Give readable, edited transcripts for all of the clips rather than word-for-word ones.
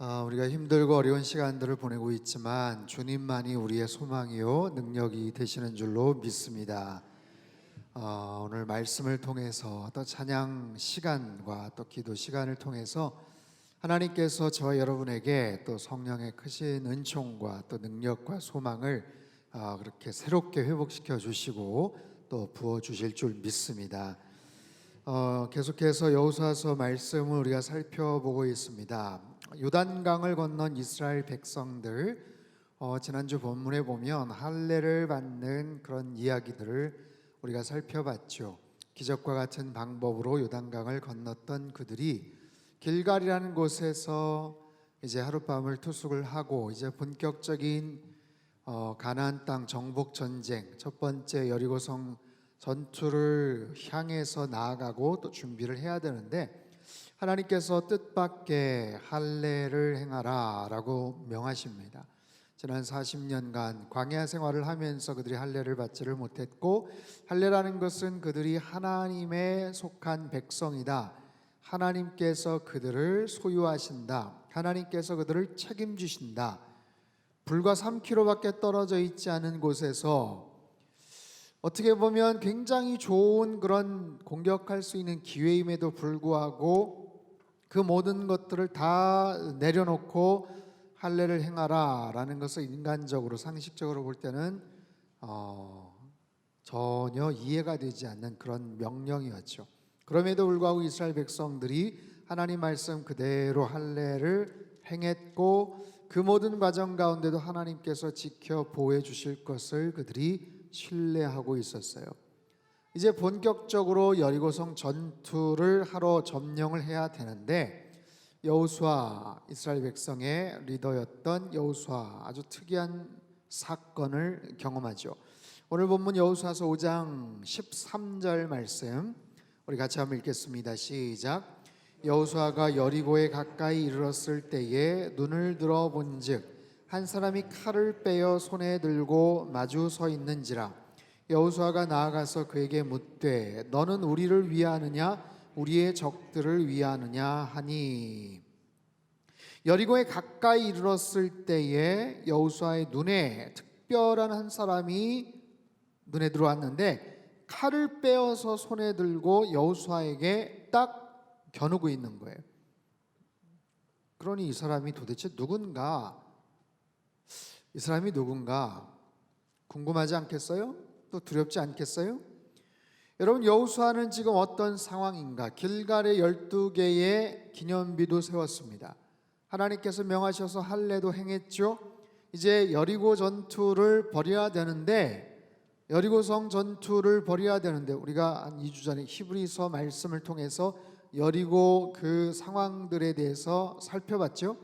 우리가 힘들고 어려운 시간들을 보내고 있지만 주님만이 우리의 소망이요 능력이 되시는 줄로 믿습니다. 오늘 말씀을 통해서 또 찬양 시간과 또 기도 시간을 통해서 하나님께서 저와 여러분에게 또 성령의 크신 은총과 또 능력과 소망을 그렇게 새롭게 회복시켜 주시고 또 부어 주실 줄 믿습니다. 계속해서 여호수아서 말씀을 우리가 살펴보고 있습니다. 요단강을 건넌 이스라엘 백성들, 지난주 본문에 보면 할례를 받는 그런 이야기들을 우리가 살펴봤죠. 기적과 같은 방법으로 요단강을 건넜던 그들이 길갈이라는 곳에서 이제 하룻밤을 투숙을 하고 이제 본격적인 가나안 땅 정복 전쟁, 첫 번째 여리고성 전투를 향해서 나아가고 또 준비를 해야 되는데, 하나님께서 뜻밖의 할례를 행하라 라고 명하십니다. 지난 40년간 광야 생활을 하면서 그들이 할례를 받지를 못했고, 할례라는 것은 그들이 하나님에 속한 백성이다, 하나님께서 그들을 소유하신다, 하나님께서 그들을 책임지신다, 불과 3km밖에 떨어져 있지 않은 곳에서 어떻게 보면 굉장히 좋은 그런 공격할 수 있는 기회임에도 불구하고 그 모든 것들을 다 내려놓고 할례를 행하라 라는 것을 인간적으로 상식적으로 볼 때는 전혀 이해가 되지 않는 그런 명령이었죠. 그럼에도 불구하고 이스라엘 백성들이 하나님 말씀 그대로 할례를 행했고, 그 모든 과정 가운데도 하나님께서 지켜 보호해 주실 것을 그들이 신뢰하고 있었어요. 이제 본격적으로 여리고성 전투를 하러 점령을 해야 되는데, 여호수아, 이스라엘 백성의 리더였던 여호수아, 아주 특이한 사건을 경험하죠. 오늘 본문 여호수아서 5장 13절 말씀 우리 같이 한번 읽겠습니다. 시작. 여호수아가 여리고에 가까이 이르렀을 때에 눈을 들어 본즉 한 사람이 칼을 빼어 손에 들고 마주 서 있는지라. 여호수아가 나아가서 그에게 묻되 너는 우리를 위하느냐 우리의 적들을 위하느냐 하니, 여리고에 가까이 이르렀을 때에 여호수아의 눈에 특별한 한 사람이 눈에 들어왔는데, 칼을 빼어서 손에 들고 여호수아에게 딱 겨누고 있는 거예요. 그러니 이 사람이 도대체 누군가? 이 사람이 누군가 궁금하지 않겠어요? 또 두렵지 않겠어요? 여러분, 여호수아는 지금 어떤 상황인가? 길갈에 12개의 기념비도 세웠습니다. 하나님께서 명하셔서 할례도 행했죠. 이제 여리고 전투를 벌여야 되는데, 여리고성 전투를 벌여야 되는데, 우리가 한 2주 전에 히브리서 말씀을 통해서 여리고 그 상황들에 대해서 살펴봤죠.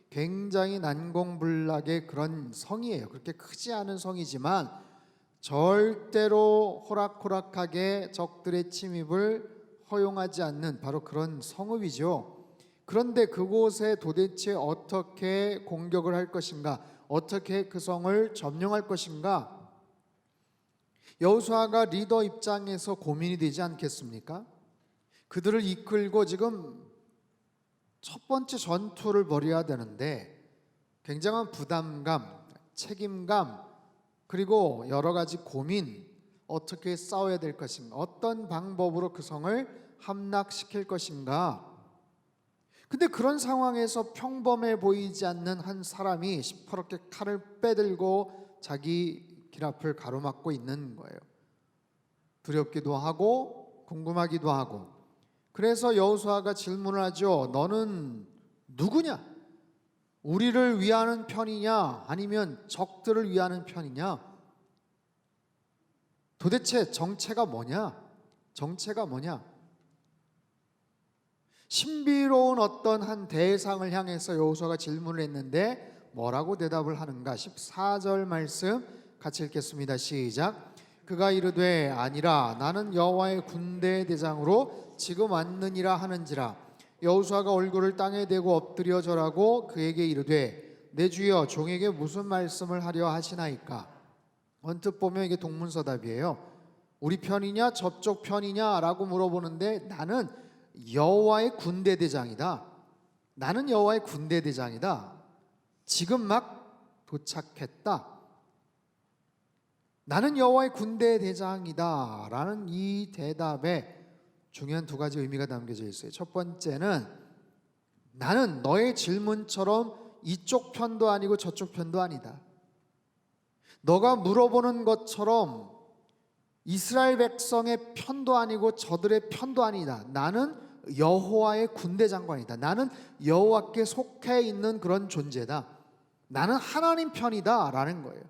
굉장히 난공불락의 그런 성이에요. 그렇게 크지 않은 성이지만 절대로 호락호락하게 적들의 침입을 허용하지 않는 바로 그런 성읍이죠. 그런데 그곳에 도대체 어떻게 공격을 할 것인가, 어떻게 그 성을 점령할 것인가, 여호수아가 리더 입장에서 고민이 되지 않겠습니까? 그들을 이끌고 지금 첫 번째 전투를 벌여야 되는데 굉장한 부담감, 책임감, 그리고 여러 가지 고민, 어떻게 싸워야 될 것인가, 어떤 방법으로 그 성을 함락시킬 것인가. 근데 그런 상황에서 평범해 보이지 않는 한 사람이 시퍼렇게 칼을 빼들고 자기 길 앞을 가로막고 있는 거예요. 두렵기도 하고 궁금하기도 하고. 그래서 여호수아가 질문을 하죠. 너는 누구냐? 우리를 위하는 편이냐 아니면 적들을 위하는 편이냐? 도대체 정체가 뭐냐? 정체가 뭐냐? 신비로운 어떤 한 대상을 향해서 여호수아가 질문을 했는데 뭐라고 대답을 하는가? 14절 말씀 같이 읽겠습니다. 시작. 그가 이르되 아니라 나는 여호와의 군대 대장으로 지금 왔느니라 하는지라. 여호수아가 얼굴을 땅에 대고 엎드려 절하고 그에게 이르되 내 주여 종에게 무슨 말씀을 하려 하시나이까? 언뜻 보면 이게 동문서답이에요. 우리 편이냐 저쪽 편이냐 라고 물어보는데 나는 여호와의 군대 대장이다. 나는 여호와의 군대 대장이다. 지금 막 도착했다. 나는 여호와의 군대 대장이다 라는 이 대답에 중요한 두 가지 의미가 담겨져 있어요. 첫 번째는 나는 너의 질문처럼 이쪽 편도 아니고 저쪽 편도 아니다. 너가 물어보는 것처럼 이스라엘 백성의 편도 아니고 저들의 편도 아니다. 나는 여호와의 군대 장관이다. 나는 여호와께 속해 있는 그런 존재다. 나는 하나님 편이다 라는 거예요.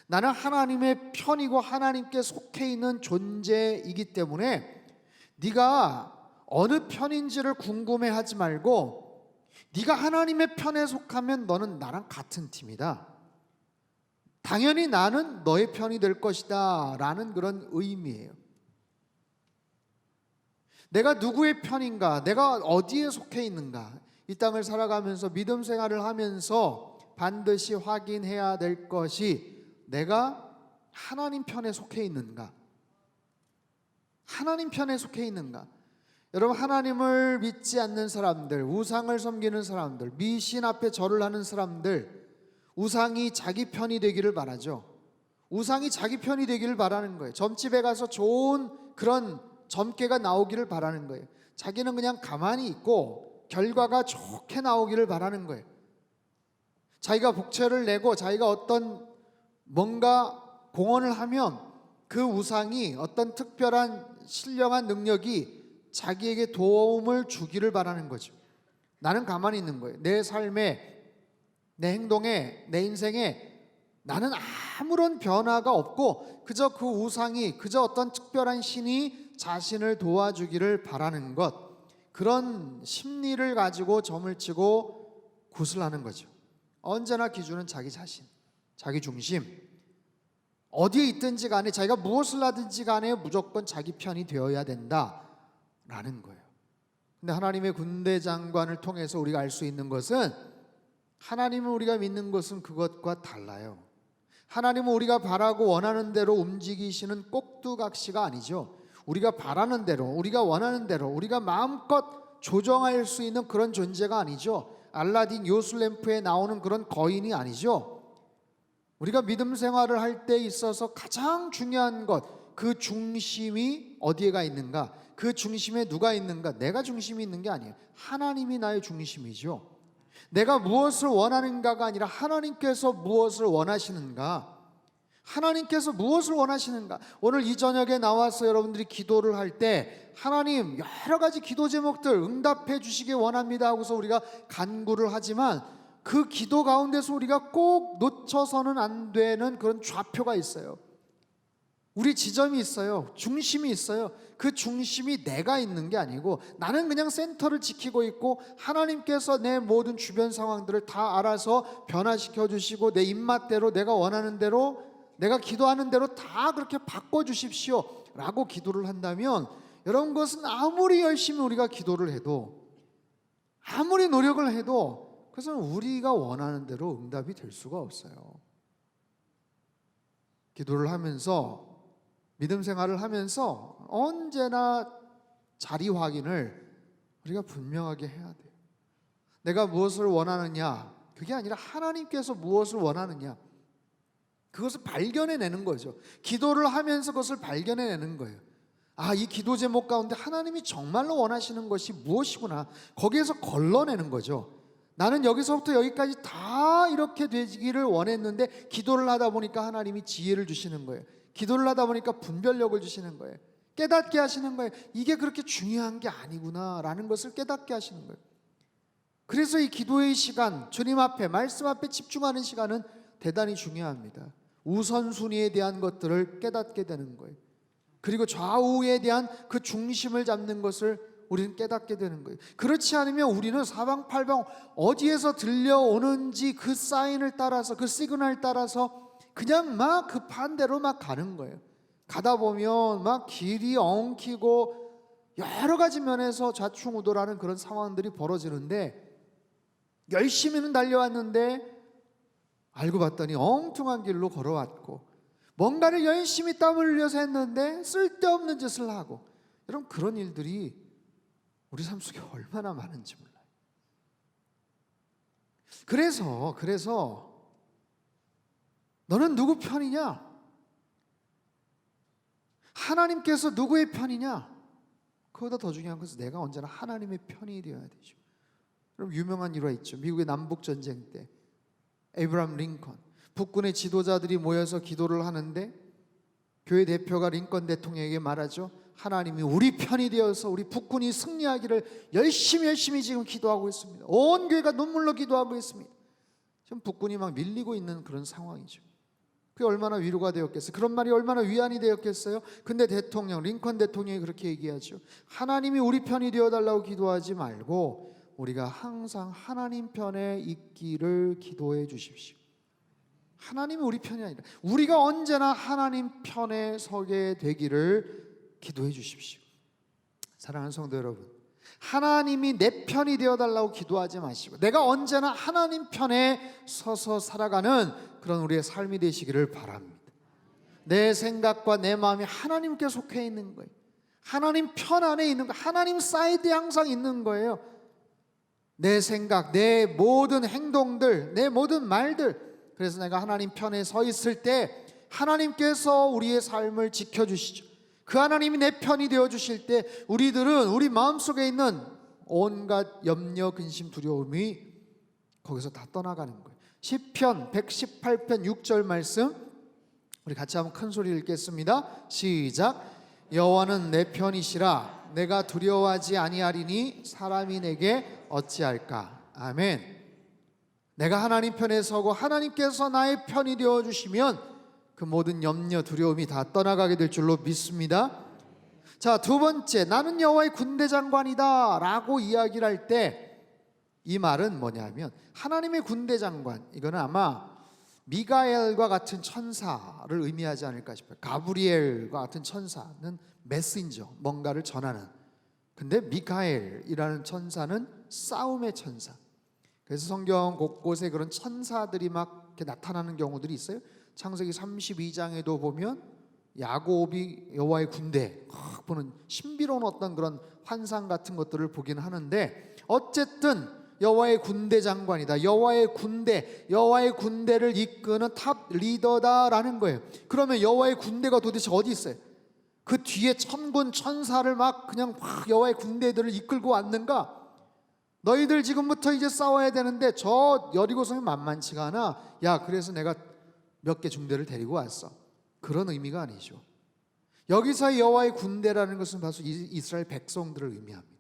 나는 하나님의 편이고 하나님께 속해 있는 존재이기 때문에 네가 어느 편인지를 궁금해하지 말고 네가 하나님의 편에 속하면 너는 나랑 같은 팀이다. 당연히 나는 너의 편이 될 것이다 라는 그런 의미예요. 내가 누구의 편인가? 내가 어디에 속해 있는가? 이 땅을 살아가면서 믿음 생활을 하면서 반드시 확인해야 될 것이 내가 하나님 편에 속해 있는가? 하나님 편에 속해 있는가? 여러분, 하나님을 믿지 않는 사람들, 우상을 섬기는 사람들, 미신 앞에 절을 하는 사람들, 우상이 자기 편이 되기를 바라죠. 우상이 자기 편이 되기를 바라는 거예요. 점집에 가서 좋은 그런 점괘가 나오기를 바라는 거예요. 자기는 그냥 가만히 있고 결과가 좋게 나오기를 바라는 거예요. 자기가 복채를 내고 자기가 어떤 뭔가 공헌을 하면 그 우상이 어떤 특별한 신령한 능력이 자기에게 도움을 주기를 바라는 거죠. 나는 가만히 있는 거예요. 내 삶에, 내 행동에, 내 인생에 나는 아무런 변화가 없고 그저 그 우상이, 그저 어떤 특별한 신이 자신을 도와주기를 바라는 것, 그런 심리를 가지고 점을 치고 굿을 하는 거죠. 언제나 기준은 자기 자신, 자기 중심. 어디에 있든지 간에 자기가 무엇을 하든지 간에 무조건 자기 편이 되어야 된다라는 거예요. 근데 하나님의 군대 장관을 통해서 우리가 알 수 있는 것은 하나님을 우리가 믿는 것은 그것과 달라요. 하나님은 우리가 바라고 원하는 대로 움직이시는 꼭두각시가 아니죠. 우리가 바라는 대로, 우리가 원하는 대로, 우리가 마음껏 조정할 수 있는 그런 존재가 아니죠. 알라딘 요술램프에 나오는 그런 거인이 아니죠. 우리가 믿음 생활을 할 때 있어서 가장 중요한 것, 그 중심이 어디에가 있는가? 그 중심에 누가 있는가? 내가 중심이 있는 게 아니에요. 하나님이 나의 중심이죠. 내가 무엇을 원하는가가 아니라 하나님께서 무엇을 원하시는가? 하나님께서 무엇을 원하시는가? 오늘 이 저녁에 나와서 여러분들이 기도를 할 때 하나님 여러 가지 기도 제목들 응답해 주시기 원합니다 하고서 우리가 간구를 하지만 그 기도 가운데서 우리가 꼭 놓쳐서는 안 되는 그런 좌표가 있어요. 우리 지점이 있어요. 중심이 있어요. 그 중심이 내가 있는 게 아니고 나는 그냥 센터를 지키고 있고 하나님께서 내 모든 주변 상황들을 다 알아서 변화시켜 주시고 내 입맛대로 내가 원하는 대로 내가 기도하는 대로 다 그렇게 바꿔주십시오 라고 기도를 한다면 여러분, 그것은 아무리 열심히 우리가 기도를 해도 아무리 노력을 해도 그것은 우리가 원하는 대로 응답이 될 수가 없어요. 기도를 하면서 믿음 생활을 하면서 언제나 자리 확인을 우리가 분명하게 해야 돼요. 내가 무엇을 원하느냐, 그게 아니라 하나님께서 무엇을 원하느냐, 그것을 발견해내는 거죠. 기도를 하면서 그것을 발견해내는 거예요. 아, 이 기도 제목 가운데 하나님이 정말로 원하시는 것이 무엇이구나, 거기에서 걸러내는 거죠. 나는 여기서부터 여기까지 다 이렇게 되기를 원했는데 기도를 하다 보니까 하나님이 지혜를 주시는 거예요. 기도를 하다 보니까 분별력을 주시는 거예요. 깨닫게 하시는 거예요. 이게 그렇게 중요한 게 아니구나 라는 것을 깨닫게 하시는 거예요. 그래서 이 기도의 시간, 주님 앞에, 말씀 앞에 집중하는 시간은 대단히 중요합니다. 우선순위에 대한 것들을 깨닫게 되는 거예요. 그리고 좌우에 대한 그 중심을 잡는 것을 우리는 깨닫게 되는 거예요. 그렇지 않으면 우리는 사방팔방 어디에서 들려오는지 그 사인을 따라서, 그 시그널 따라서 그냥 막 급한 대로 막 가는 거예요. 가다 보면 막 길이 엉키고 여러 가지 면에서 좌충우돌하는 그런 상황들이 벌어지는데, 열심히는 달려왔는데 알고 봤더니 엉뚱한 길로 걸어왔고, 뭔가를 열심히 땀을 흘려서 했는데 쓸데없는 짓을 하고, 여러분, 그런 일들이 우리 삶 속에 얼마나 많은지 몰라요. 그래서 너는 누구 편이냐? 하나님께서 누구의 편이냐? 그보다 더 중요한 것은 내가 언제나 하나님의 편이 되어야 되죠. 그럼 유명한 일화 있죠. 미국의 남북전쟁 때 에이브람 링컨, 북군의 지도자들이 모여서 기도를 하는데 교회 대표가 링컨 대통령에게 말하죠. 하나님이 우리 편이 되어서 우리 북군이 승리하기를 열심히 지금 기도하고 있습니다. 온 교회가 눈물로 기도하고 있습니다. 지금 북군이 막 밀리고 있는 그런 상황이죠. 그게 얼마나 위로가 되었겠어요. 그런 말이 얼마나 위안이 되었겠어요. 근데 링컨 대통령이 그렇게 얘기하죠. 하나님이 우리 편이 되어달라고 기도하지 말고 우리가 항상 하나님 편에 있기를 기도해 주십시오. 하나님이 우리 편이 아니라 우리가 언제나 하나님 편에 서게 되기를 기도해 주십시오. 사랑하는 성도 여러분, 하나님이 내 편이 되어달라고 기도하지 마시고 내가 언제나 하나님 편에 서서 살아가는 그런 우리의 삶이 되시기를 바랍니다. 내 생각과 내 마음이 하나님께 속해 있는 거예요. 하나님 편 안에 있는 거예요. 하나님 사이드에 항상 있는 거예요. 내 생각, 내 모든 행동들, 내 모든 말들, 그래서 내가 하나님 편에 서 있을 때 하나님께서 우리의 삶을 지켜주시죠. 그 하나님이 내 편이 되어주실 때 우리들은 우리 마음속에 있는 온갖 염려, 근심, 두려움이 거기서 다 떠나가는 거예요. 시편 118편 6절 말씀 우리 같이 한번 큰 소리 읽겠습니다. 시작. 여호와는 내 편이시라 내가 두려워하지 아니하리니 사람이 내게 어찌할까. 아멘. 내가 하나님 편에 서고 하나님께서 나의 편이 되어주시면 그 모든 염려, 두려움이 다 떠나가게 될 줄로 믿습니다. 자, 두 번째, 나는 여호와의 군대 장관이다 라고 이야기를 할 때 이 말은 뭐냐면 하나님의 군대 장관, 이거는 아마 미가엘과 같은 천사를 의미하지 않을까 싶어요. 가브리엘과 같은 천사는 메신저, 뭔가를 전하는. 근데 미카엘이라는 천사는 싸움의 천사. 그래서 성경 곳곳에 그런 천사들이 막 이렇게 나타나는 경우들이 있어요. 창세기 32장에도 보면 야곱이 여호와의 군대 보는 신비로운 어떤 그런 환상 같은 것들을 보긴 하는데, 어쨌든 여호와의 군대 장관이다, 여호와의 군대를 이끄는 탑 리더다라는 거예요. 그러면 여호와의 군대가 도대체 어디 있어요? 그 뒤에 천군 천사를 막 그냥 여호와의 군대들을 이끌고 왔는가? 너희들 지금부터 이제 싸워야 되는데 저 여리고성이 만만치가 않아. 야, 그래서 내가 몇 개 중대를 데리고 왔어. 그런 의미가 아니죠. 여기서 여호와의 군대라는 것은 바로 이스라엘 백성들을 의미합니다.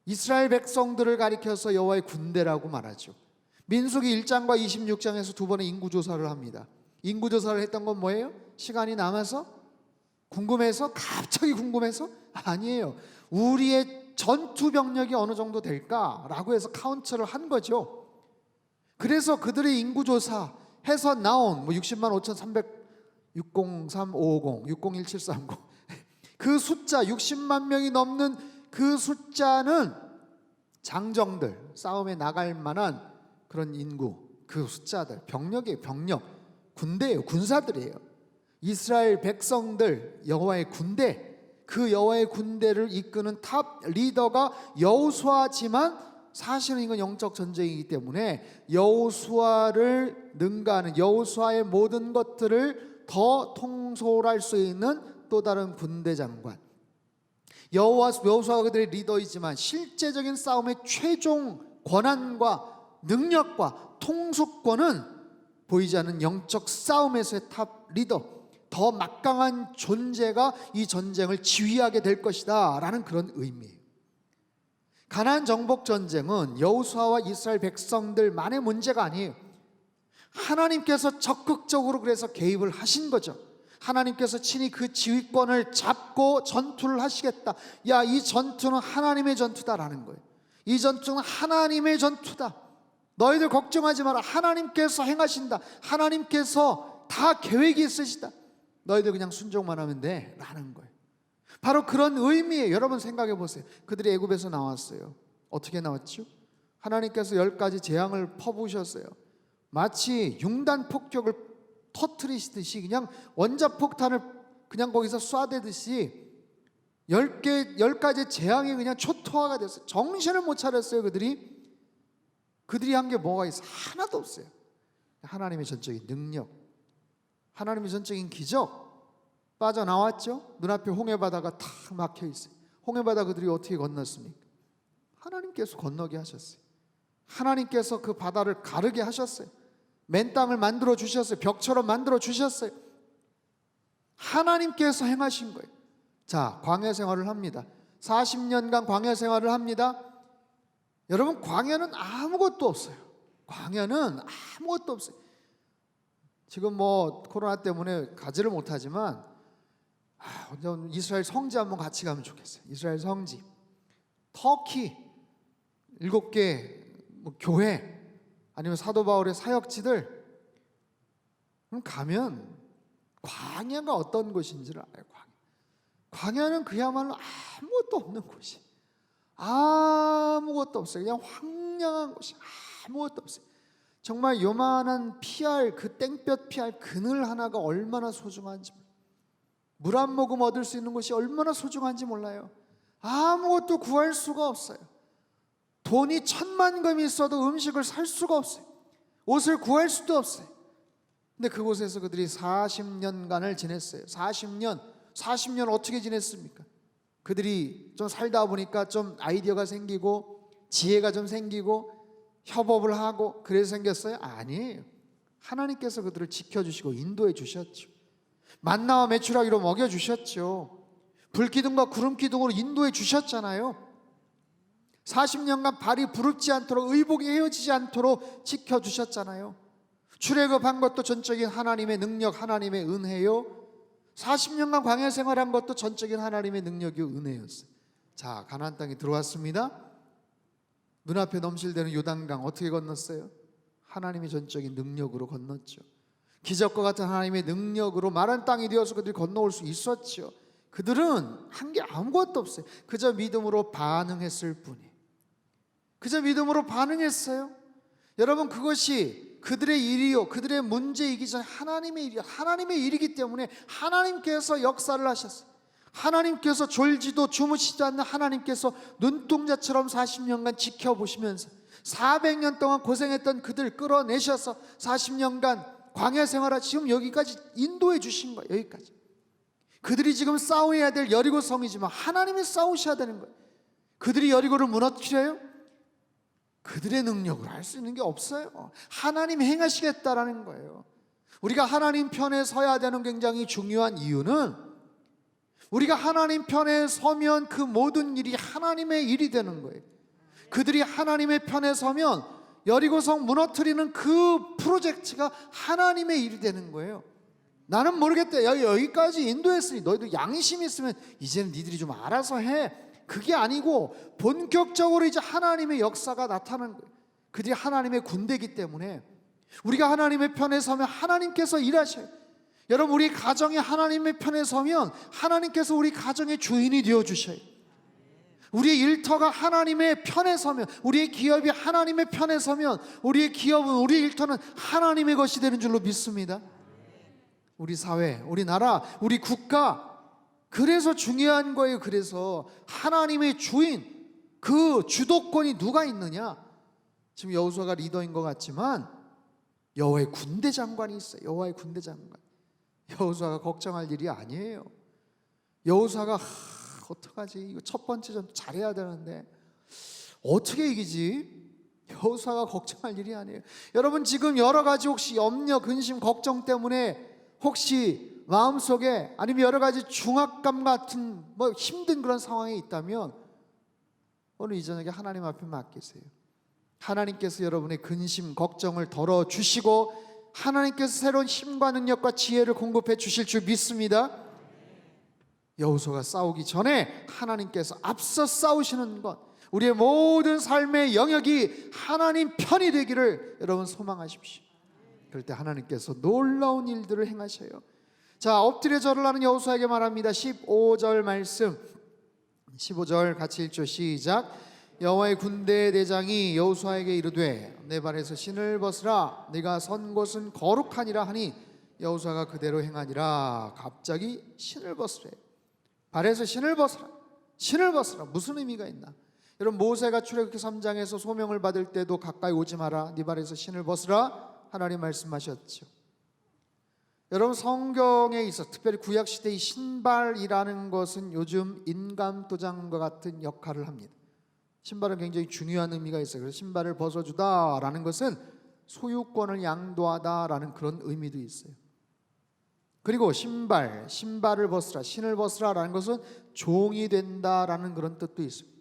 이스라엘 백성들을 가리켜서 여호와의 군대라고 말하죠. 민수기 1장과 26장에서 두 번의 인구조사를 합니다. 인구조사를 했던 건 뭐예요? 시간이 남아서? 궁금해서? 갑자기 궁금해서? 아니에요. 우리의 전투 병력이 어느 정도 될까라고 해서 카운트를 한 거죠. 그래서 그들의 인구조사 해서 나온 60만 5,300 603-550, 601730 그 숫자 60만 명이 넘는 그 숫자는 장정들, 싸움에 나갈 만한 그런 인구, 그 숫자들, 병력이에요. 병력, 군대예요. 군사들이에요. 이스라엘 백성들, 여호와의 군대, 그 여호와의 군대를 이끄는 탑 리더가 여호수아지만 사실은 이건 영적 전쟁이기 때문에 여호수아를 능가하는, 여호수아의 모든 것들을 더 통솔할 수 있는 또 다른 군대 장관, 여호수아가 그들의 리더이지만 실제적인 싸움의 최종 권한과 능력과 통수권은 보이지 않는 영적 싸움에서의 탑 리더, 더 막강한 존재가 이 전쟁을 지휘하게 될 것이다 라는 그런 의미예요. 가나안 정복 전쟁은 여호수아와 이스라엘 백성들만의 문제가 아니에요. 하나님께서 적극적으로 그래서 개입을 하신 거죠. 하나님께서 친히 그 지휘권을 잡고 전투를 하시겠다. 야, 이 전투는 하나님의 전투다라는 거예요. 이 전투는 하나님의 전투다. 너희들 걱정하지 마라. 하나님께서 행하신다. 하나님께서 다 계획이 있으시다. 너희들 그냥 순종만 하면 돼 라는 거예요. 바로 그런 의미예요. 여러분 생각해 보세요. 그들이 애굽에서 나왔어요. 어떻게 나왔죠? 하나님께서 10가지 재앙을 퍼부으셨어요. 마치 융단 폭격을 터뜨리시듯이 그냥 원자폭탄을 그냥 거기서 쏴대듯이 10가지 재앙이 그냥 초토화가 됐어요. 정신을 못 차렸어요. 그들이 그들이 한 게 뭐가 있어? 하나도 없어요. 하나님의 전적인 능력, 하나님의 전적인 기적. 빠져나왔죠. 눈앞에 홍해바다가 탁 막혀 있어요. 홍해바다 그들이 어떻게 건넜습니까? 하나님께서 건너게 하셨어요. 하나님께서 그 바다를 가르게 하셨어요. 맨 땅을 만들어 주셨어요. 벽처럼 만들어 주셨어요. 하나님께서 행하신 거예요. 자, 광야 생활을 합니다. 40년간 광야 생활을 합니다. 여러분, 광야는 아무것도 없어요. 광야는 아무것도 없어요. 지금 뭐 코로나 때문에 가지를 못하지만 이스라엘 성지 한번 같이 가면 좋겠어요. 이스라엘 성지, 터키 7개 교회, 아니면 사도 바울의 사역지들 가면 광야가 어떤 곳인지를 알아요. 광야는 그야말로 아무것도 없는 곳이, 아무것도 없어요. 그냥 황량한 곳이, 아무것도 없어요. 정말 요만한 피알, 그 땡볕 피알 그늘 하나가 얼마나 소중한지, 물 한 모금 얻을 수 있는 것이 얼마나 소중한지 몰라요. 아무것도 구할 수가 없어요. 돈이 10,000,000금이 있어도 음식을 살 수가 없어요. 옷을 구할 수도 없어요. 근데 그곳에서 그들이 40년간을 지냈어요. 40년 어떻게 지냈습니까? 그들이 좀 살다 보니까 좀 아이디어가 생기고 지혜가 좀 생기고 협업을 하고 그래서 생겼어요? 아니에요. 하나님께서 그들을 지켜주시고 인도해 주셨죠. 만나와 메추라기로 먹여주셨죠. 불기둥과 구름기둥으로 인도해 주셨잖아요. 40년간 발이 부릅지 않도록, 의복이 헤어지지 않도록 지켜주셨잖아요. 출애굽한 것도 전적인 하나님의 능력, 하나님의 은혜요. 40년간 광야 생활한 것도 전적인 하나님의 능력이요, 은혜였어요. 자, 가나안 땅에 들어왔습니다. 눈앞에 넘실대는 요단강 어떻게 건넜어요? 하나님의 전적인 능력으로 건넜죠. 기적과 같은 하나님의 능력으로 마른 땅이 되어서 그들이 건너올 수 있었죠. 그들은 한 게 아무것도 없어요. 그저 믿음으로 반응했을 뿐이에요. 그저 믿음으로 반응했어요. 여러분, 그것이 그들의 일이요, 그들의 문제이기 전에 하나님의 일이요, 하나님의 일이기 때문에 하나님께서 역사를 하셨어요. 하나님께서 졸지도 주무시지 않는 하나님께서 눈동자처럼 40년간 지켜보시면서 400년 동안 고생했던 그들 끌어내셔서 40년간 광야 생활을 지금 여기까지 인도해 주신 거예요. 여기까지. 그들이 지금 싸워야 될 여리고 성이지만 하나님이 싸우셔야 되는 거예요. 그들이 여리고를 무너뜨려요? 그들의 능력으로 할 수 있는 게 없어요. 하나님 행하시겠다라는 거예요. 우리가 하나님 편에 서야 되는 굉장히 중요한 이유는, 우리가 하나님 편에 서면 그 모든 일이 하나님의 일이 되는 거예요. 그들이 하나님의 편에 서면 여리고성 무너뜨리는 그 프로젝트가 하나님의 일이 되는 거예요. 나는 모르겠다, 여기까지 인도했으니 너희도 양심이 있으면 이제는 니들이 좀 알아서 해. 그게 아니고 본격적으로 이제 하나님의 역사가 나타나는 거예요. 그들이 하나님의 군대이기 때문에 우리가 하나님의 편에 서면 하나님께서 일하셔요. 여러분, 우리 가정이 하나님의 편에 서면 하나님께서 우리 가정의 주인이 되어주셔요. 우리의 일터가 하나님의 편에 서면, 우리의 기업이 하나님의 편에 서면 우리의 기업은, 우리의 일터는 하나님의 것이 되는 줄로 믿습니다. 우리 사회, 우리 나라, 우리 국가, 그래서 중요한 거예요. 그래서 하나님의 주인, 그 주도권이 누가 있느냐? 지금 여호수아가 리더인 것 같지만 여호와의 군대 장관이 있어요. 여호와의 군대 장관. 여호수아가 걱정할 일이 아니에요. 여호수아가 어떡하지? 이거 첫 번째 전 잘해야 되는데 어떻게 이기지? 여호수아가 걱정할 일이 아니에요. 여러분, 지금 여러 가지 혹시 염려, 근심, 걱정 때문에 혹시 마음속에, 아니면 여러 가지 중압감 같은 힘든 그런 상황에 있다면 오늘 이 저녁에 하나님 앞에 맡기세요. 하나님께서 여러분의 근심, 걱정을 덜어주시고 하나님께서 새로운 힘과 능력과 지혜를 공급해 주실 줄 믿습니다. 여호수아가 싸우기 전에 하나님께서 앞서 싸우시는 것, 우리의 모든 삶의 영역이 하나님 편이 되기를 여러분 소망하십시오. 그럴 때 하나님께서 놀라운 일들을 행하셔요. 자, 엎드려 절을 하는 여호수아에게 말합니다. 15절 말씀, 15절 같이 읽죠. 시작. 여호와의 군대 대장이 여호수아에게 이르되 내 발에서 신을 벗으라. 네가 선 곳은 거룩하니라 하니 여호수아가 그대로 행하니라. 갑자기 신을 벗으래. 발에서 신을 벗으라. 신을 벗으라. 무슨 의미가 있나? 여러분, 모세가 출애굽기 3장에서 소명을 받을 때도 가까이 오지 마라, 네 발에서 신을 벗으라 하나님 말씀하셨죠. 여러분, 성경에 있어 특별히 구약시대의 신발이라는 것은 요즘 인감도장과 같은 역할을 합니다. 신발은 굉장히 중요한 의미가 있어요. 그래서 신발을 벗어주다라는 것은 소유권을 양도하다라는 그런 의미도 있어요. 그리고 신발을 벗으라, 신을 벗으라라는 것은 종이 된다라는 그런 뜻도 있습니다.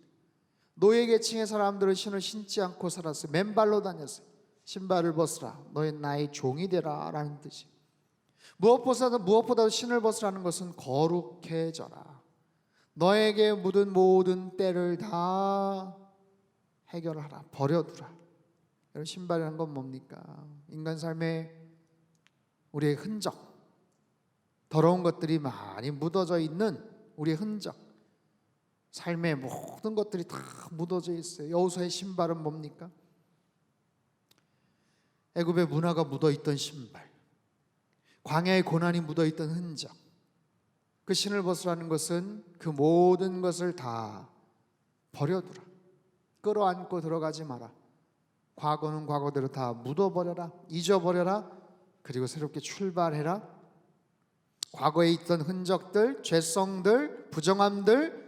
노예 계층의 사람들은 신을 신지 않고 살았어요. 맨발로 다녔어요. 신발을 벗으라, 너희 나의 종이 되라 라는 뜻이. 무엇보다도 신을 벗으라는 것은 거룩해져라, 너에게 묻은 모든 때를 다 해결하라, 버려두라. 여러분, 신발이라는 건 뭡니까? 인간 삶에 우리의 흔적, 더러운 것들이 많이 묻어져 있는 우리의 흔적, 삶의 모든 것들이 다 묻어져 있어요. 여호수아의 신발은 뭡니까? 애굽의 문화가 묻어있던 신발, 광야의 고난이 묻어있던 흔적. 그 신을 벗으라는 것은 그 모든 것을 다 버려두라, 끌어안고 들어가지 마라. 과거는 과거대로 다 묻어버려라, 잊어버려라. 그리고 새롭게 출발해라. 과거에 있던 흔적들, 죄성들, 부정함들,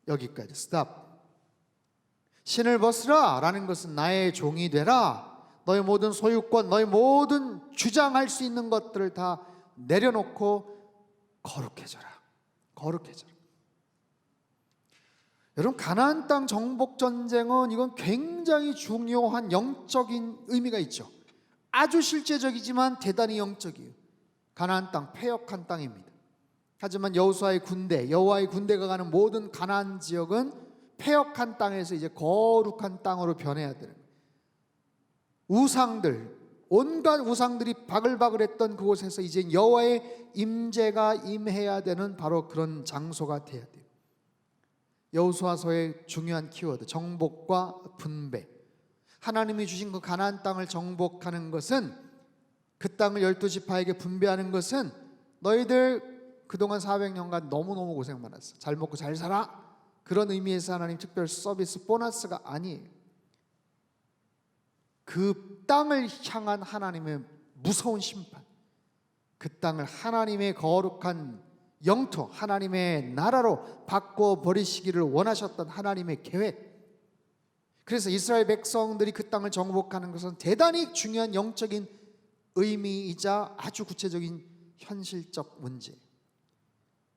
여기까지 스탑. 신을 벗으라 라는 것은 나의 종이 되라, 너의 모든 소유권, 너의 모든 주장할 수 있는 것들을 다 내려놓고 거룩해져라, 거룩해져라. 여러분, 가나안 땅 정복 전쟁은 이건 굉장히 중요한 영적인 의미가 있죠. 아주 실제적이지만 대단히 영적이에요. 가나안 땅, 패역한 땅입니다. 하지만 여호와의 군대가 가는 모든 가나안 지역은 패역한 땅에서 이제 거룩한 땅으로 변해야 되는 거예요. 우상들, 온갖 우상들이 바글바글했던 그곳에서 이제 여호와의 임재가 임해야 되는 바로 그런 장소가 돼야 돼요. 여호수아서의 중요한 키워드, 정복과 분배. 하나님이 주신 그 가나안 땅을 정복하는 것은, 그 땅을 12지파에게 분배하는 것은, 너희들 그동안 400년간 너무너무 고생 많았어, 잘 먹고 잘 살아, 그런 의미에서 하나님 특별 서비스 보너스가 아니에요. 그 땅을 향한 하나님의 무서운 심판, 그 땅을 하나님의 거룩한 영토, 하나님의 나라로 바꿔버리시기를 원하셨던 하나님의 계획. 그래서 이스라엘 백성들이 그 땅을 정복하는 것은 대단히 중요한 영적인 의미이자 아주 구체적인 현실적 문제.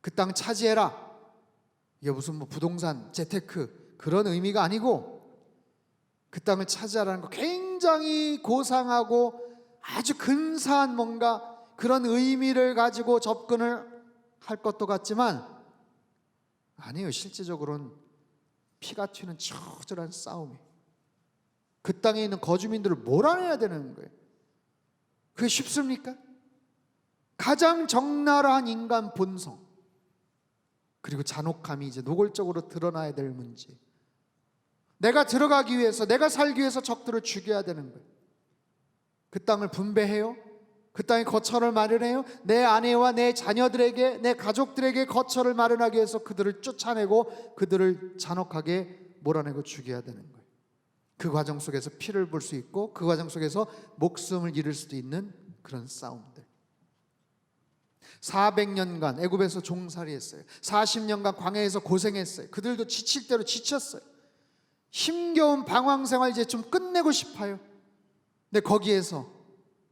그 땅 차지해라, 이게 무슨 부동산, 재테크 그런 의미가 아니고, 그 땅을 차지하라는 거 굉장히 고상하고 아주 근사한 뭔가 그런 의미를 가지고 접근을 할 것도 같지만 아니에요. 실제적으로는 피가 튀는 처절한 싸움이에요. 그 땅에 있는 거주민들을 몰아내야 되는 거예요. 그게 쉽습니까? 가장 적나라한 인간 본성, 그리고 잔혹함이 이제 노골적으로 드러나야 될 문제. 내가 들어가기 위해서, 내가 살기 위해서 적들을 죽여야 되는 거예요. 그 땅을 분배해요. 그 땅에 거처를 마련해요. 내 아내와 내 자녀들에게, 내 가족들에게 거처를 마련하기 위해서 그들을 쫓아내고 그들을 잔혹하게 몰아내고 죽여야 되는 거예요. 그 과정 속에서 피를 볼 수 있고, 그 과정 속에서 목숨을 잃을 수도 있는 그런 싸움들. 400년간 애굽에서 종살이했어요. 40년간 광야에서 고생했어요. 그들도 지칠 대로 지쳤어요. 힘겨운 방황생활 이제 좀 끝내고 싶어요. 근데 거기에서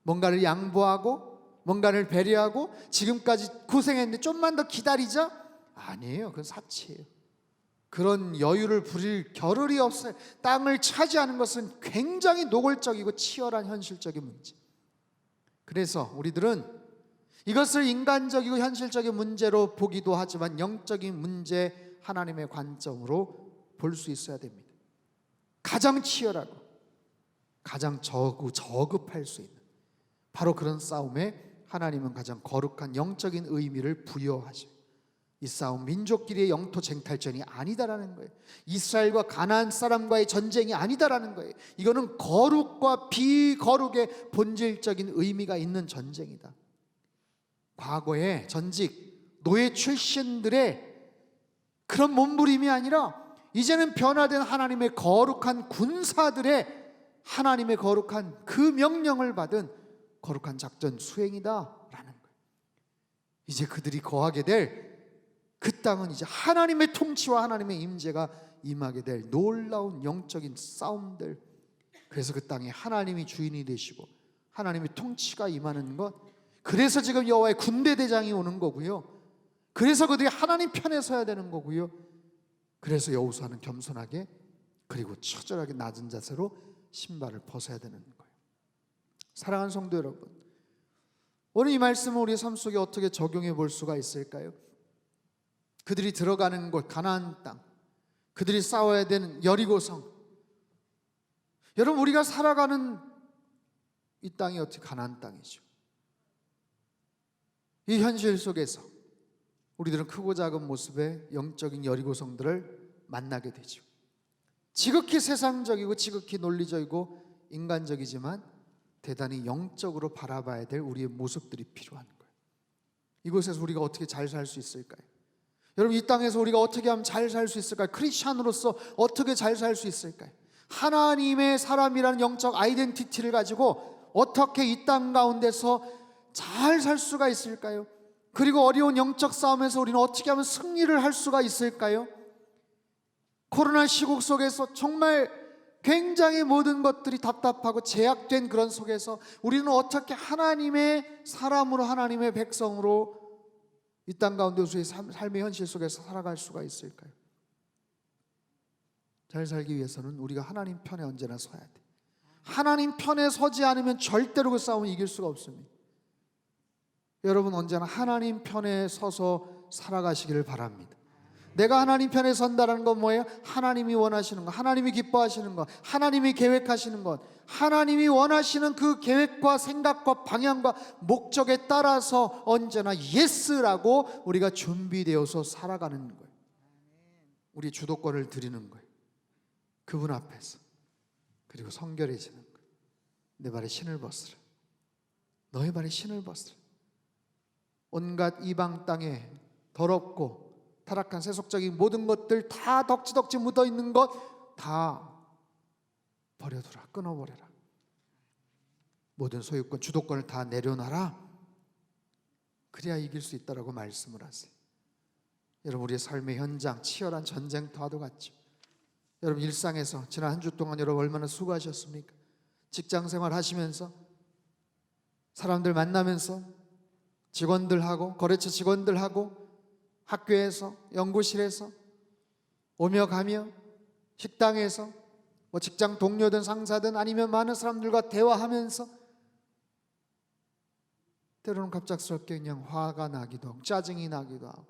뭔가를 양보하고 뭔가를 배려하고 지금까지 고생했는데 좀만 더 기다리자? 아니에요. 그건 사치예요. 그런 여유를 부릴 겨를이 없어요. 땅을 차지하는 것은 굉장히 노골적이고 치열한 현실적인 문제. 그래서 우리들은 이것을 인간적이고 현실적인 문제로 보기도 하지만 영적인 문제, 하나님의 관점으로 볼 수 있어야 됩니다. 가장 치열하고 가장 저급할 수 있는 바로 그런 싸움에 하나님은 가장 거룩한 영적인 의미를 부여하셔요. 이 싸움 민족끼리의 영토 쟁탈전이 아니다라는 거예요. 이스라엘과 가나안 사람과의 전쟁이 아니다라는 거예요. 이거는 거룩과 비거룩의 본질적인 의미가 있는 전쟁이다. 과거의 전직 노예 출신들의 그런 몸부림이 아니라 이제는 변화된 하나님의 거룩한 군사들의 하나님의 거룩한 그 명령을 받은 거룩한 작전 수행이다라는 거예요. 이제 그들이 거하게 될 그 땅은 이제 하나님의 통치와 하나님의 임재가 임하게 될 놀라운 영적인 싸움들. 그래서 그 땅에 하나님이 주인이 되시고 하나님의 통치가 임하는 것. 그래서 지금 여호와의 군대 대장이 오는 거고요. 그래서 그들이 하나님 편에 서야 되는 거고요. 그래서 여호수아는 겸손하게 그리고 처절하게 낮은 자세로 신발을 벗어야 되는 거예요. 사랑하는 성도 여러분, 오늘 이 말씀을 우리의 삶 속에 어떻게 적용해 볼 수가 있을까요? 그들이 들어가는 곳 가나안 땅, 그들이 싸워야 되는 여리고성. 여러분, 우리가 살아가는 이 땅이 어떻게 가나안 땅이죠. 이 현실 속에서 우리들은 크고 작은 모습의 영적인 여리고성들을 만나게 되죠. 지극히 세상적이고 지극히 논리적이고 인간적이지만 대단히 영적으로 바라봐야 될 우리의 모습들이 필요한 거예요. 이곳에서 우리가 어떻게 잘 살 수 있을까요? 여러분, 이 땅에서 우리가 어떻게 하면 잘 살 수 있을까요? 크리스찬으로서 어떻게 잘 살 수 있을까요? 하나님의 사람이라는 영적 아이덴티티를 가지고 어떻게 이 땅 가운데서 잘 살 수가 있을까요? 그리고 어려운 영적 싸움에서 우리는 어떻게 하면 승리를 할 수가 있을까요? 코로나 시국 속에서 정말 굉장히 모든 것들이 답답하고 제약된 그런 속에서 우리는 어떻게 하나님의 사람으로, 하나님의 백성으로 이 땅 가운데 우리의 삶의 현실 속에서 살아갈 수가 있을까요? 잘 살기 위해서는 우리가 하나님 편에 언제나 서야 돼. 하나님 편에 서지 않으면 절대로 그 싸움을 이길 수가 없습니다. 여러분, 언제나 하나님 편에 서서 살아가시기를 바랍니다. 내가 하나님 편에 선다는 건 뭐예요? 하나님이 원하시는 것, 하나님이 기뻐하시는 것, 하나님이 계획하시는 것, 하나님이 원하시는 그 계획과 생각과 방향과 목적에 따라서 언제나 예스라고 우리가 준비되어서 살아가는 거예요. 우리 주도권을 드리는 거예요. 그분 앞에서. 그리고 성결해지는 거예요. 내 발에 신을 벗으라. 너의 발에 신을 벗으라. 온갖 이방 땅에 더럽고 타락한 세속적인 모든 것들 다 덕지덕지 묻어있는 것 다 버려두라. 끊어버려라. 모든 소유권, 주도권을 다 내려놔라. 그래야 이길 수 있다라고 말씀을 하세요. 여러분, 우리의 삶의 현장 치열한 전쟁터와도 같죠. 여러분, 일상에서 지난 한 주 동안 여러분 얼마나 수고하셨습니까? 직장생활 하시면서 사람들 만나면서 직원들하고 거래처 직원들하고 학교에서 연구실에서 오며 가며 식당에서 뭐 직장 동료든 상사든 아니면 많은 사람들과 대화하면서 때로는 갑작스럽게 그냥 화가 나기도 하고 짜증이 나기도 하고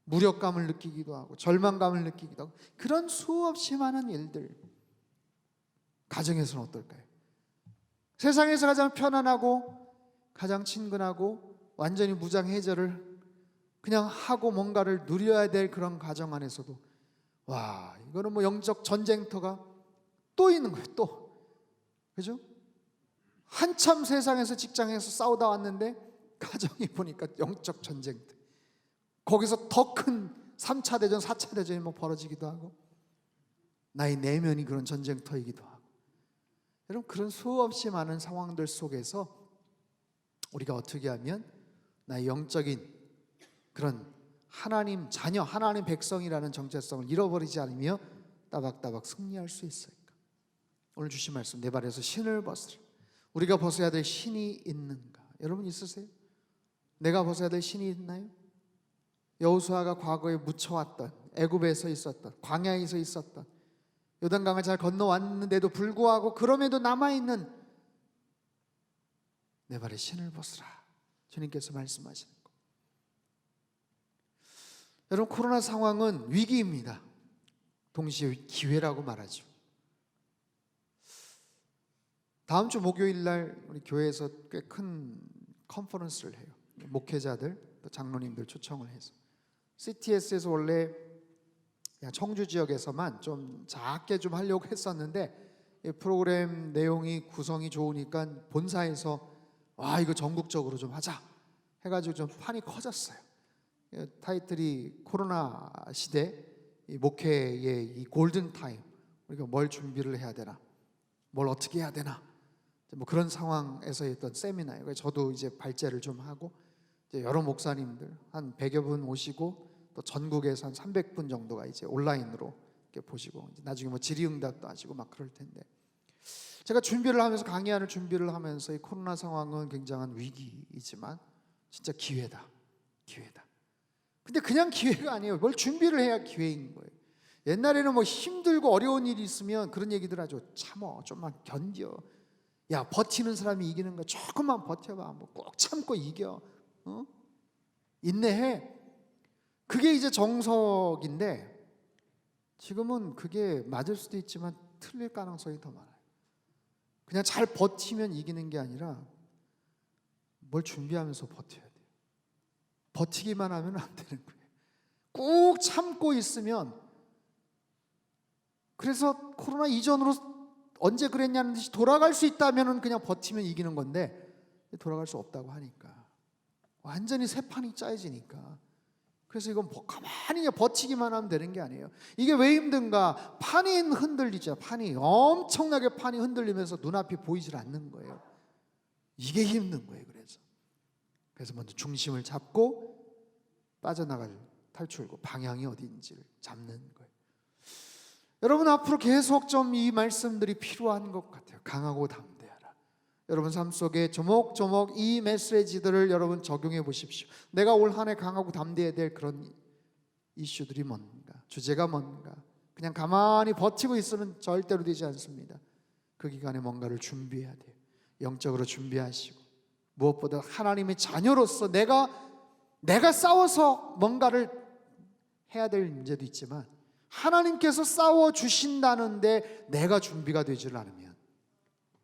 무력감을 느끼기도 하고 절망감을 느끼기도 하고 그런 수없이 많은 일들. 가정에서는 어떨까요? 세상에서 가장 편안하고 가장 친근하고 완전히 무장해제를 그냥 하고 뭔가를 누려야 될 그런 가정 안에서도 와, 이거는 뭐 영적 전쟁터가 또 있는 거예요. 또, 그죠? 한참 세상에서 직장에서 싸우다 왔는데 가정이 보니까 영적 전쟁터. 거기서 더 큰 3차 대전, 4차 대전이 뭐 벌어지기도 하고 나의 내면이 그런 전쟁터이기도 하고. 여러분, 그런 수없이 많은 상황들 속에서 우리가 어떻게 하면 나의 영적인 그런 하나님 자녀, 하나님 백성이라는 정체성을 잃어버리지 않으며 따박따박 승리할 수 있을까? 오늘 주신 말씀, 내 발에서 신을 벗으라. 우리가 벗어야 될 신이 있는가? 여러분 있으세요? 내가 벗어야 될 신이 있나요? 여호수아가 과거에 묻혀왔던, 애굽에서 있었던, 광야에서 있었던, 요단강을 잘 건너왔는데도 불구하고 그럼에도 남아있는 내 발에 신을 벗으라. 주님께서 말씀하시는 거. 여러분, 코로나 상황은 위기입니다. 동시에 기회라고 말하죠. 다음 주 목요일 날 우리 교회에서 꽤 큰 컨퍼런스를 해요. 목회자들, 또 장로님들 초청을 해서 CTS에서 원래 그냥 청주 지역에서만 좀 작게 좀 하려고 했었는데 이 프로그램 내용이 구성이 좋으니까 본사에서 와, 이거 전국적으로 좀 하자 해가지고 좀 판이 커졌어요. 타이틀이 코로나 시대 이 목회의 이 골든 타임, 우리가 뭘 준비를 해야 되나, 뭘 어떻게 해야 되나, 뭐 그런 상황에서 했던 세미나예요. 저도 이제 발제를 좀 하고, 이제 여러 목사님들 한 100여 분 오시고, 또 전국에서 한 300분 정도가 이제 온라인으로 이렇게 보시고, 이제 나중에 뭐 질의응답도 하시고 막 그럴 텐데, 제가 준비를 하면서, 강의하는 준비를 하면서, 이 코로나 상황은 굉장한 위기이지만 진짜 기회다. 근데 그냥 기회가 아니에요. 뭘 준비를 해야 기회인 거예요. 옛날에는 뭐 힘들고 어려운 일이 있으면 그런 얘기들 하죠. 참어, 좀만 견뎌. 야, 버티는 사람이 이기는 거야. 조금만 버텨봐. 뭐 꼭 참고 이겨. 인내해. 그게 이제 정석인데, 지금은 그게 맞을 수도 있지만 틀릴 가능성이 더 많아요. 그냥 잘 버티면 이기는 게 아니라 뭘 준비하면서 버텨야 돼요. 버티기만 하면 안 되는 거예요. 꾹 참고 있으면, 그래서 코로나 이전으로 언제 그랬냐는 듯이 돌아갈 수 있다면 그냥 버티면 이기는 건데, 돌아갈 수 없다고 하니까 완전히 새 판이 짜여지니까, 그래서 이건 가만히 버티기만 하면 되는 게 아니에요. 이게 왜 힘든가? 판이 흔들리죠. 판이 엄청나게 흔들리면서 눈앞이 보이질 않는 거예요. 이게 힘든 거예요. 그래서 먼저 중심을 잡고 빠져나갈 탈출구, 방향이 어디인지를 잡는 거예요. 여러분, 앞으로 계속 좀 이 말씀들이 필요한 것 같아요. 강하고 담대하라. 여러분 삶 속에 조목조목 이 메시지들을 여러분 적용해 보십시오. 내가 올 한 해 강하고 담대해야 될 그런 이슈들이 뭔가, 주제가 뭔가. 그냥 가만히 버티고 있으면 절대로 되지 않습니다. 그 기간에 뭔가를 준비해야 돼요. 영적으로 준비하시고, 무엇보다 하나님의 자녀로서 내가 싸워서 뭔가를 해야 될 문제도 있지만, 하나님께서 싸워주신다는데 내가 준비가 되질 않으면,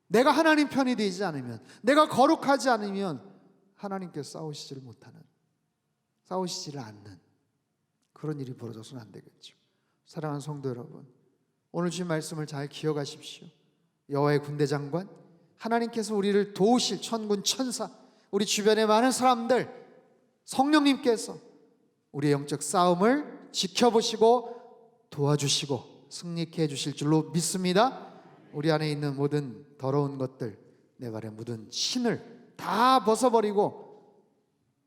내가 하나님 편이 되지 않으면, 내가 거룩하지 않으면 하나님께서 싸우시지를 않는 그런 일이 벌어져서는 안 되겠죠. 사랑하는 성도 여러분, 오늘 주신 말씀을 잘 기억하십시오. 여호와의 군대 장관, 하나님께서 우리를 도우실 천군 천사, 우리 주변의 많은 사람들, 성령님께서 우리의 영적 싸움을 지켜보시고 도와주시고 승리케 해주실 줄로 믿습니다. 우리 안에 있는 모든 더러운 것들, 내 발에 묻은 신을 다 벗어버리고,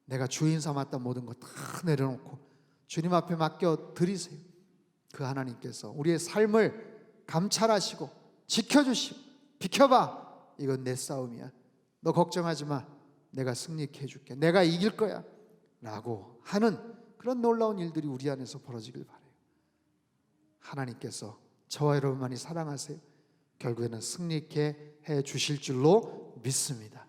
내가 주인 삼았던 모든 것 다 내려놓고 주님 앞에 맡겨 드리세요. 그 하나님께서 우리의 삶을 감찰하시고 지켜주시고, 비켜봐, 이건 내 싸움이야, 너 걱정하지 마, 내가 승리케 해줄게, 내가 이길 거야 라고 하는 그런 놀라운 일들이 우리 안에서 벌어지길 바라요. 하나님께서 저와 여러분만이 사랑하세요. 결국에는 승리케 해주실 줄로 믿습니다.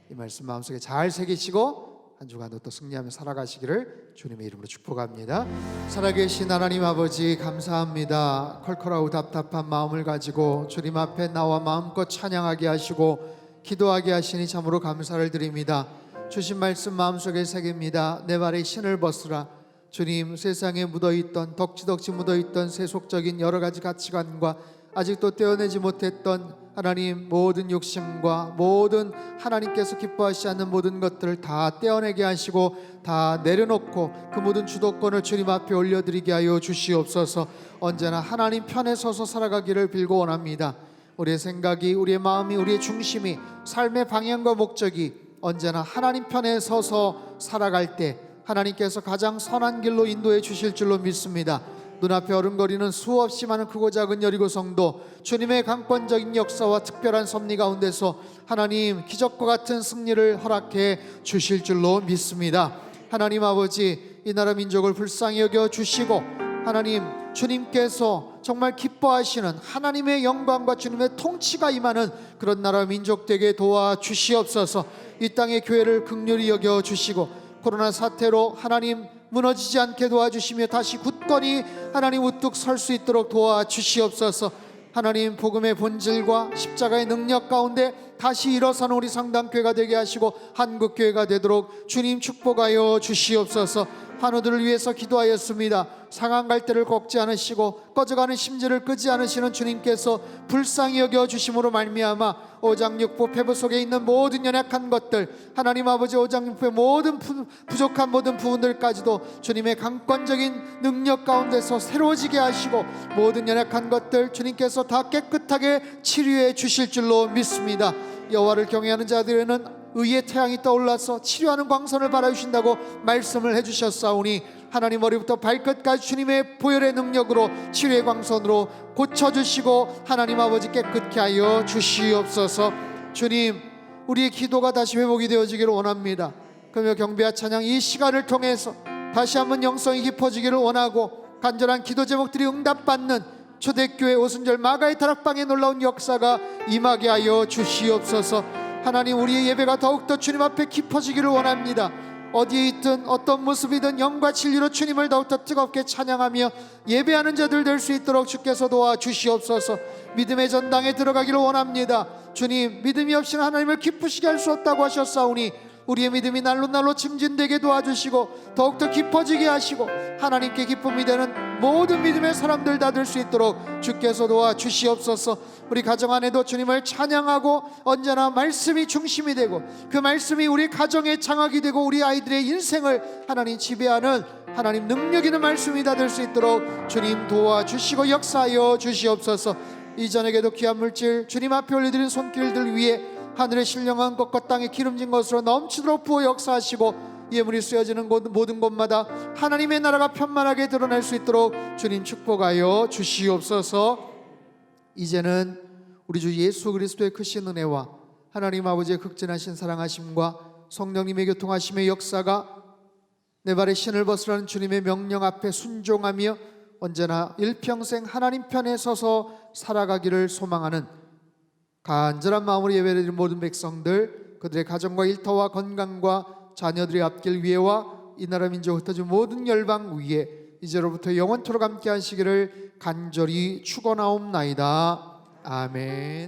이 말씀 마음속에 잘 새기시고 한 주간도 또 승리하며 살아가시기를 주님의 이름으로 축복합니다. 살아계신 하나님 아버지, 감사합니다. 컬컬하고 답답한 마음을 가지고 주님 앞에 나와 마음껏 찬양하게 하시고 기도하게 하시니 참으로 감사를 드립니다. 주신 말씀 마음속에 새깁니다. 내 발에 신을 벗으라. 주님, 세상에 묻어있던, 덕지덕지 묻어있던 세속적인 여러 가지 가치관과 아직도 떼어내지 못했던 하나님 모든 욕심과 모든 하나님께서 기뻐하시지 않는 모든 것들을 다 떼어내게 하시고 다 내려놓고 그 모든 주도권을 주님 앞에 올려드리게 하여 주시옵소서. 언제나 하나님 편에 서서 살아가기를 빌고 원합니다. 우리의 생각이, 우리의 마음이, 우리의 중심이, 삶의 방향과 목적이 언제나 하나님 편에 서서 살아갈 때 하나님께서 가장 선한 길로 인도해 주실 줄로 믿습니다. 눈앞에 어른거리는 수없이 많은 크고 작은 여리고 성도, 주님의 강권적인 역사와 특별한 섭리 가운데서 하나님 기적과 같은 승리를 허락해 주실 줄로 믿습니다. 하나님 아버지, 이 나라 민족을 불쌍히 여겨 주시고 하나님 주님께서 정말 기뻐하시는 하나님의 영광과 주님의 통치가 임하는 그런 나라 민족 되게 도와주시옵소서. 이 땅의 교회를 긍휼히 여겨 주시고 코로나 사태로 하나님 무너지지 않게 도와주시며 다시 굳건히 하나님 우뚝 설 수 있도록 도와주시옵소서. 하나님 복음의 본질과 십자가의 능력 가운데 다시 일어서는 우리 상담교회가 되게 하시고 한국교회가 되도록 주님 축복하여 주시옵소서. 환우들을 위해서 기도하였습니다. 상한 갈대를 꺾지 않으시고 꺼져가는 심지를 끄지 않으시는 주님께서 불쌍히 여겨 주심으로 말미암아 오장육부 폐부 속에 있는 모든 연약한 것들, 하나님 아버지 오장육부의 모든 부족한 모든 부분들까지도 주님의 강권적인 능력 가운데서 새로워지게 하시고 모든 연약한 것들 주님께서 다 깨끗하게 치료해 주실 줄로 믿습니다. 여호와를 경외하는 자들에는 의의 태양이 떠올라서 치료하는 광선을 발하신다고 말씀을 해주셨사오니 하나님 머리부터 발끝까지 주님의 보혈의 능력으로 치료의 광선으로 고쳐주시고 하나님 아버지 깨끗게 하여 주시옵소서. 주님, 우리의 기도가 다시 회복이 되어지기를 원합니다. 그러며 경배와 찬양 이 시간을 통해서 다시 한번 영성이 깊어지기를 원하고 간절한 기도 제목들이 응답받는 초대교회 오순절 마가의 다락방에 놀라운 역사가 임하게 하여 주시옵소서. 하나님, 우리의 예배가 더욱더 주님 앞에 깊어지기를 원합니다. 어디에 있든 어떤 모습이든 영과 진리로 주님을 더욱더 뜨겁게 찬양하며 예배하는 자들 될 수 있도록 주께서 도와주시옵소서. 믿음의 전당에 들어가기를 원합니다. 주님, 믿음이 없이는 하나님을 기쁘시게 할 수 없다고 하셨사오니 우리의 믿음이 날로 날로 증진되게 도와주시고 더욱더 깊어지게 하시고 하나님께 기쁨이 되는 모든 믿음의 사람들 다 될 수 있도록 주께서 도와주시옵소서. 우리 가정 안에도 주님을 찬양하고 언제나 말씀이 중심이 되고 그 말씀이 우리 가정의 장악이 되고 우리 아이들의 인생을 하나님 지배하는 하나님 능력 있는 말씀이 다 될 수 있도록 주님 도와주시고 역사하여 주시옵소서. 이전에게도 귀한 물질 주님 앞에 올려드린 손길들 위에 하늘의 신령한 것과 땅에 기름진 것으로 넘치도록 부어 역사하시고 예물이 쓰여지는 모든 곳마다 하나님의 나라가 편만하게 드러날 수 있도록 주님 축복하여 주시옵소서. 이제는 우리 주 예수 그리스도의 크신 은혜와 하나님 아버지의 극진하신 사랑하심과 성령님의 교통하심의 역사가 내 발에 신을 벗으라는 주님의 명령 앞에 순종하며 언제나 일평생 하나님 편에 서서 살아가기를 소망하는 간절한 마음으로 예배드리는 모든 백성들, 그들의 가정과 일터와 건강과 자녀들의 앞길 위에와 이 나라 민족 흩어진 모든 열방 위에 이제로부터 영원토록 함께 하시기를 간절히 축원하옵나이다. 아멘.